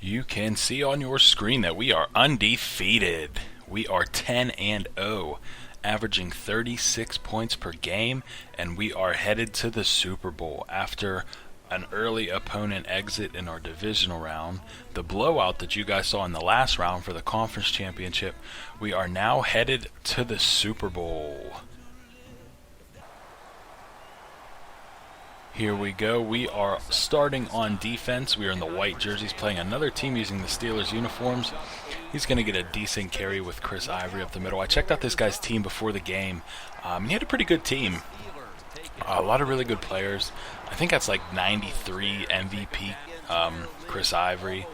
You can see on your screen that we are undefeated. We are 10-0, averaging 36 points per game, and we are headed to the Super Bowl after an early opponent exit in our divisional round. The blowout that you guys saw in the last round for the conference championship, we are now headed to the Super Bowl. Here we go. We are starting on defense. We are in the white jerseys playing another team using the Steelers uniforms. He's going to get a decent carry with Chris Ivory up the middle. I checked out this guy's team before the game. He had a pretty good team. A lot of really good players. I think that's like 93 MVP Chris Ivory.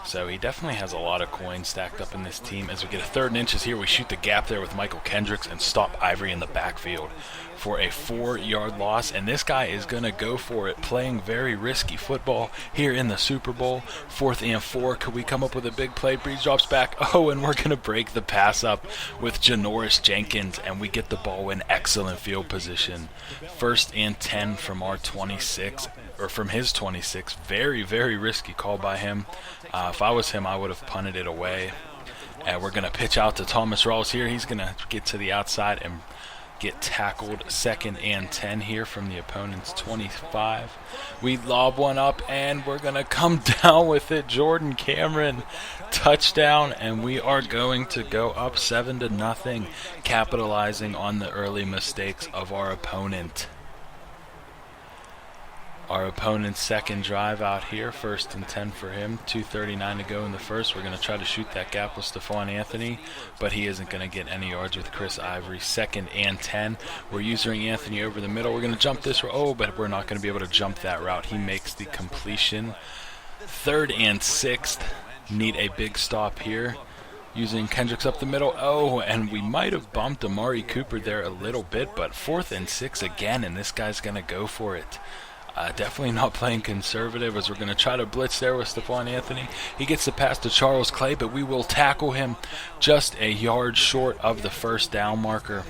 So he definitely has a lot of coins stacked up in this team. As we get a 3rd and inches here, we shoot the gap there with Michael Kendricks and stop Ivory in the backfield for a 4-yard loss. And this guy is going to go for it, playing very risky football here in the Super Bowl. 4th and 4. Could we come up with a big play? Breeze drops back. Oh, and we're going to break the pass up with Janoris Jenkins, and we get the ball in excellent field position. 1st and 10 from our 26. Or from his 26. Very, very risky call by him. If I was him, I would have punted it away. And we're going to pitch out to Thomas Rawls here. He's going to get to the outside and get tackled. 2nd and 10 here from the opponent's 25. We lob one up, and we're going to come down with it. Jordan Cameron, touchdown, and we are going to go up 7-0, capitalizing on the early mistakes of our opponent. Our opponent's second drive out here, 1st and 10 for him, 2:39 to go in the first. We're going to try to shoot that gap with Stephon Anthony, but he isn't going to get any yards with Chris Ivory. 2nd and 10. We're using Anthony over the middle. We're going to jump this. Oh, but we're not going to be able to jump that route. He makes the completion. 3rd and 6th. Need a big stop here. Using Kendricks up the middle. Oh, and we might have bumped Amari Cooper there a little bit, but 4th and 6 again, and this guy's going to go for it. Definitely not playing conservative, as we're going to try to blitz there with Stephon Anthony. He gets the pass to Charles Clay, but we will tackle him just a yard short of the 1st down marker.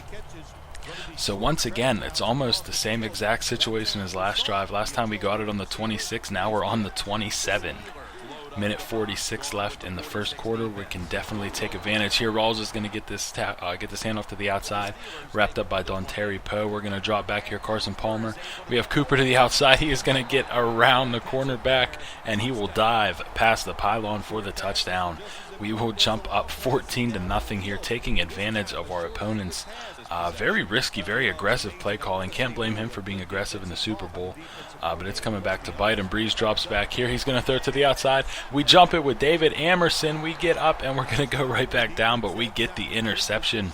So once again, it's almost the same exact situation as last drive. Last time we got it on the 26, now we're on the 27. Minute 46 left in the first quarter. We can definitely take advantage here. Rawls is going to get this handoff to the outside, wrapped up by Dontari Poe. We're going to drop back here, Carson Palmer. We have Cooper to the outside. He is going to get around the cornerback, and he will dive past the pylon for the touchdown. We will jump up 14-0 here, taking advantage of our opponent's very risky, very aggressive play calling. Can't blame him for being aggressive in the Super Bowl, but it's coming back to bite, and Breeze drops back here. He's going to throw it to the outside. We jump it with David Amerson. We get up, and we're going to go right back down, but we get the interception.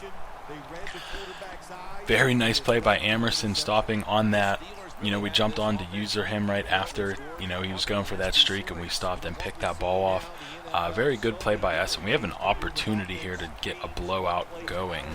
Very nice play by Amerson, stopping on that. We jumped on to user him right after, he was going for that streak, and we stopped and picked that ball off. Very good play by us, and we have an opportunity here to get a blowout going.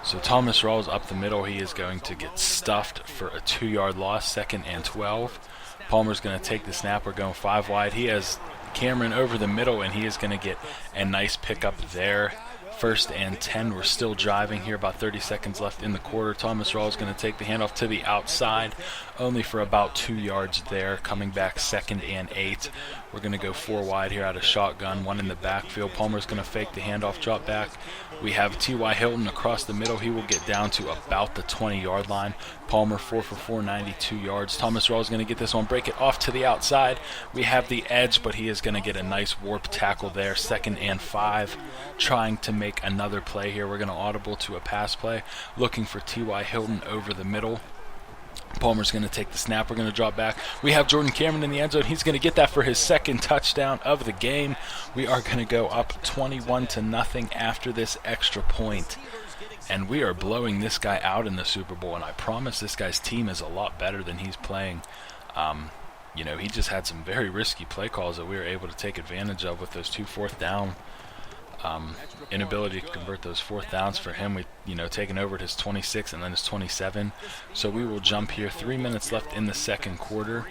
So Thomas Rawls up the middle. He is going to get stuffed for a 2-yard loss, 2nd and 12. Palmer's going to take the snap. We're going 5 wide. He has Cameron over the middle, and he is going to get a nice pickup there. 1st and 10. We're still driving here, about 30 seconds left in the quarter. Thomas Rawls is going to take the handoff to the outside, only for about 2 yards there. Coming back 2nd and 8. We're going to go 4 wide here out of shotgun, 1 in the backfield. Palmer's going to fake the handoff, drop back. We have T.Y. Hilton across the middle. He will get down to about the 20-yard line. Palmer 4 for 4, 92 yards. Thomas Rawls is going to get this one, break it off to the outside. We have the edge, but he is going to get a nice warp tackle there. 2nd and 5, trying to make another play here. We're going to audible to a pass play, looking for T.Y. Hilton over the middle. Palmer's going to take the snap. We're going to drop back. We have Jordan Cameron in the end zone. He's going to get that for his 2nd touchdown of the game. We are going to go up 21-0 after this extra point. And we are blowing this guy out in the Super Bowl. And I promise this guy's team is a lot better than he's playing. He just had some very risky play calls that we were able to take advantage of with those 2 4th down. Inability to convert those 4th downs for him. We, taking over at his 26 and then his 27. So we will jump here. 3 minutes left in the second quarter.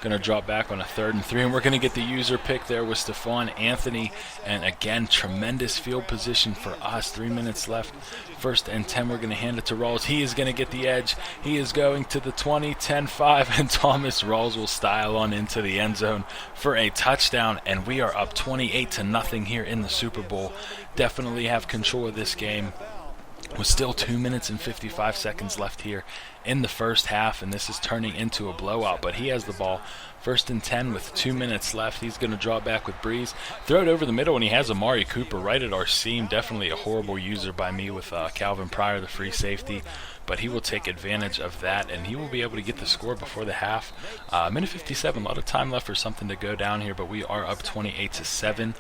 Going to drop back on a 3rd and 3, and we're going to get the user pick there with Stephon Anthony. And again, tremendous field position for us. 3 minutes left. 1st and 10, we're going to hand it to Rawls. He is going to get the edge. He is going to the 20, 10-5, and Thomas Rawls will style on into the end zone for a touchdown. And we are up 28-0 here in the Super Bowl. Definitely have control of this game. With still 2 minutes and 55 seconds left here in the first half, and this is turning into a blowout, but he has the ball. 1st and 10 with 2 minutes left. He's going to draw back with Breeze. Throw it over the middle, and he has Amari Cooper right at our seam. Definitely a horrible user by me with Calvin Pryor, the free safety, but he will take advantage of that, and he will be able to get the score before the half. Minute 57, a lot of time left for something to go down here, but we are up 28-7.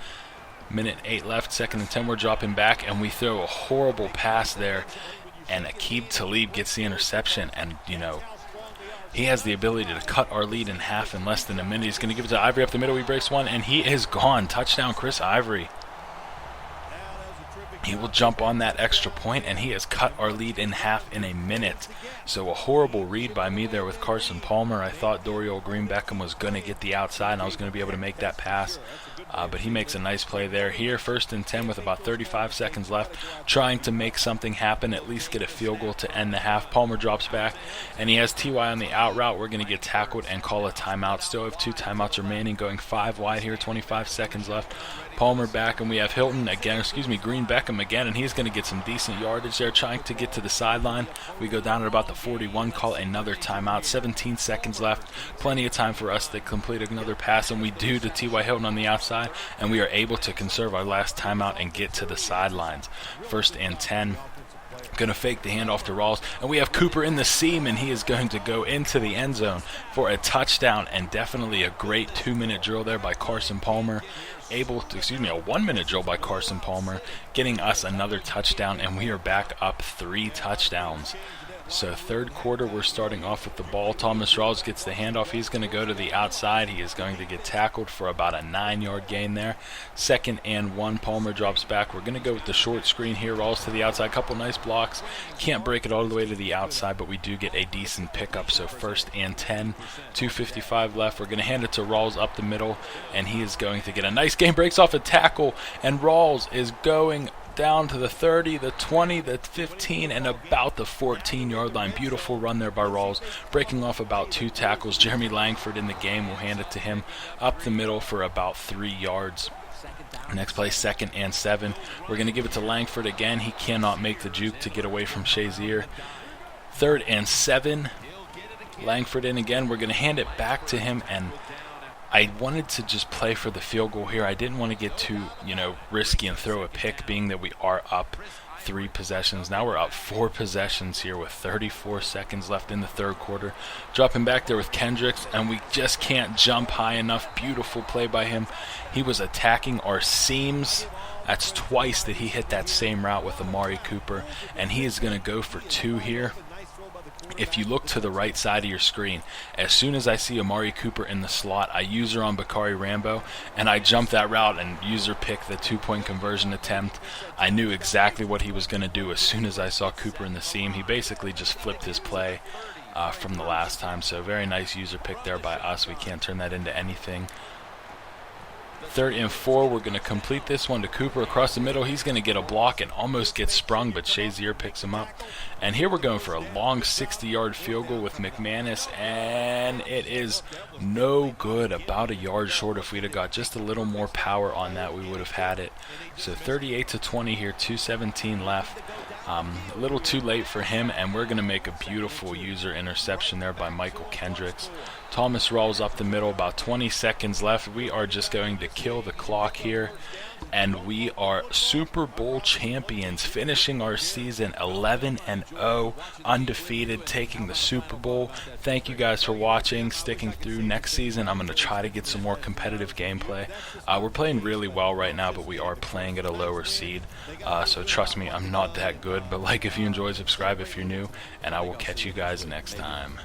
Minute 8 left, 2nd and 10, we're dropping back, and we throw a horrible pass there, and Aqib Talib gets the interception, and, you know, he has the ability to cut our lead in half in less than a minute. He's going to give it to Ivory up the middle. He breaks one, and he is gone. Touchdown, Chris Ivory. He will jump on that extra point, and he has cut our lead in half in a minute. So a horrible read by me there with Carson Palmer. I thought Dorial Green-Beckham was going to get the outside, and I was going to be able to make that pass. But he makes a nice play there. Here, 1st and 10 with about 35 seconds left, trying to make something happen, at least get a field goal to end the half. Palmer drops back, and he has T.Y. on the out route. We're going to get tackled and call a timeout. Still have 2 timeouts remaining, going 5 wide here, 25 seconds left. Palmer back, and we have Hilton again, Green-Beckham again, and he's going to get some decent yardage there, trying to get to the sideline. We go down at about the 41, call another timeout. 17 seconds left, plenty of time for us to complete another pass, and we do to T.Y. Hilton on the outside, and we are able to conserve our last timeout and get to the sidelines. 1st and 10. Going to fake the handoff to Rawls, and we have Cooper in the seam, and he is going to go into the end zone for a touchdown, and definitely a great 2-minute drill there by Carson Palmer. A 1-minute drill by Carson Palmer, getting us another touchdown, and we are back up 3 touchdowns. So 3rd quarter, we're starting off with the ball. Thomas Rawls gets the handoff. He's going to go to the outside. He is going to get tackled for about a 9-yard gain there. 2nd and 1, Palmer drops back. We're going to go with the short screen here. Rawls to the outside. Couple nice blocks. Can't break it all the way to the outside, but we do get a decent pickup. So 1st and 10, 2:55 left. We're going to hand it to Rawls up the middle, and he is going to get a nice game. Breaks off a tackle, and Rawls is going down to the 30, the 20, the 15, and about the 14-yard line. Beautiful run there by Rawls, breaking off about 2 tackles. Jeremy Langford in the game. Will hand it to him up the middle for about 3 yards. Next play, 2nd and 7. We're going to give it to Langford again. He cannot make the juke to get away from Shazier. 3rd and 7. Langford in again. We're going to hand it back to him, and I wanted to just play for the field goal here. I didn't want to get too, risky and throw a pick, being that we are up 3 possessions. Now we're up 4 possessions here with 34 seconds left in the 3rd quarter. Dropping back there with Kendricks, and we just can't jump high enough. Beautiful play by him. He was attacking our seams. That's twice that he hit that same route with Amari Cooper, and he is going to go for 2 here. If you look to the right side of your screen, as soon as I see Amari Cooper in the slot, I user on Bakari Rambo, and I jump that route and user pick the 2-point conversion attempt. I knew exactly what he was going to do as soon as I saw Cooper in the seam. He basically just flipped his play from the last time, so very nice user pick there by us. We can't turn that into anything. 3rd and 4, we're going to complete this one to Cooper across the middle. He's going to get a block and almost get sprung, but Shazier picks him up. And here we're going for a long 60-yard field goal with McManus, and it is no good. About a yard short. If we'd have got just a little more power on that, we would have had it. So 38-20 here, 2:17 left. A little too late for him, and we're going to make a beautiful user interception there by Michael Kendricks. Thomas Rawls up the middle, about 20 seconds left. We are just going to kill the clock here, and we are Super Bowl champions, finishing our season 11-0, undefeated, taking the Super Bowl. Thank you guys for watching, sticking through. Next season, I'm going to try to get some more competitive gameplay. We're playing really well right now, but we are playing at a lower seed, so trust me, I'm not that good. But like if you enjoy, subscribe if you're new, and I will catch you guys next time.